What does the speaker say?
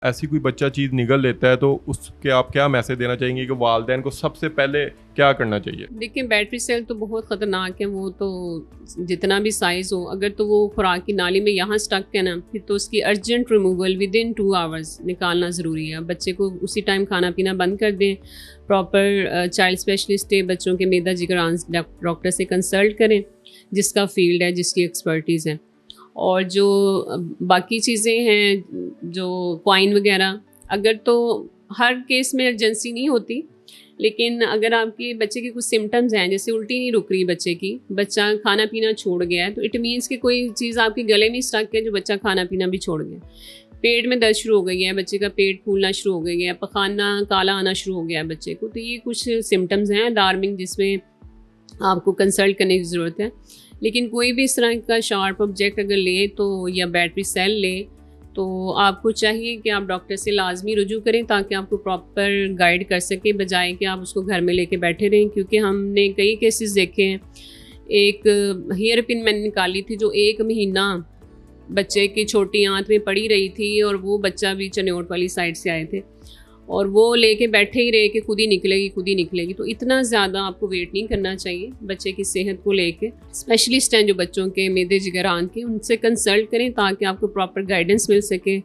ایسی کوئی بچہ چیز نگل لیتا ہے تو اس کے آپ کیا میسج دینا چاہیں گے کہ والدین کو سب سے پہلے کیا کرنا چاہیے؟ دیکھیں بیٹری سیل تو بہت خطرناک ہے، وہ تو جتنا بھی سائز ہو، اگر تو وہ خوراک کی نالی میں یہاں سٹک ہے نا، پھر تو اس کی urgent removal with in 2 hours نکالنا ضروری ہے. بچے کو اسی ٹائم کھانا پینا بند کر دیں. پراپر چائلڈ اسپیشلسٹ بچوں کے معدہ جگران ڈاکٹر سے کنسلٹ کریں، جس کا فیلڈ ہے، جس کی ایکسپرٹیز ہے. اور جو باقی چیزیں ہیں جو کوائن وغیرہ، اگر تو ہر کیس میں ایمرجنسی نہیں ہوتی، لیکن اگر آپ کے بچے کے کچھ سمٹمز ہیں، جیسے الٹی نہیں رک رہی بچے کی، بچہ کھانا پینا چھوڑ گیا ہے، تو اٹ مینس کہ کوئی چیز آپ کے گلے میں اسٹک ہے جو بچہ کھانا پینا بھی چھوڑ گیا. پیٹ میں درد شروع ہو گئی ہے، بچے کا پیٹ پھولنا شروع ہو گئی ہے، پخانہ کالا آنا شروع ہو گیا ہے بچے کو، تو یہ کچھ سمٹمز ہیں الارمنگ جس میں آپ کو کنسلٹ کرنے کی ضرورت ہے. لیکن کوئی بھی اس طرح کا شارپ آبجیکٹ اگر لے تو یا بیٹری سیل لے تو آپ کو چاہیے کہ آپ ڈاکٹر سے لازمی رجوع کریں تاکہ آپ کو پراپر گائیڈ کر سکیں، بجائے کہ آپ اس کو گھر میں لے کے بیٹھے رہیں. کیونکہ ہم نے کئی کیسز دیکھے ہیں. ایک ہیئر پن میں نے نکالی تھی جو 1 مہینہ بچے کی چھوٹی آنت میں پڑی رہی تھی، اور وہ بچہ بھی چنیوٹ والی سائڈ سے آئے تھے، اور وہ لے کے بیٹھے ہی رہے کہ خود ہی نکلے گی خود ہی نکلے گی. تو اتنا زیادہ آپ کو ویٹ نہیں کرنا چاہیے بچے کی صحت کو لے کے. اسپیشلسٹ ہیں جو بچوں کے معدے جگران کے، ان سے کنسلٹ کریں تاکہ آپ کو پراپر گائیڈنس مل سکے.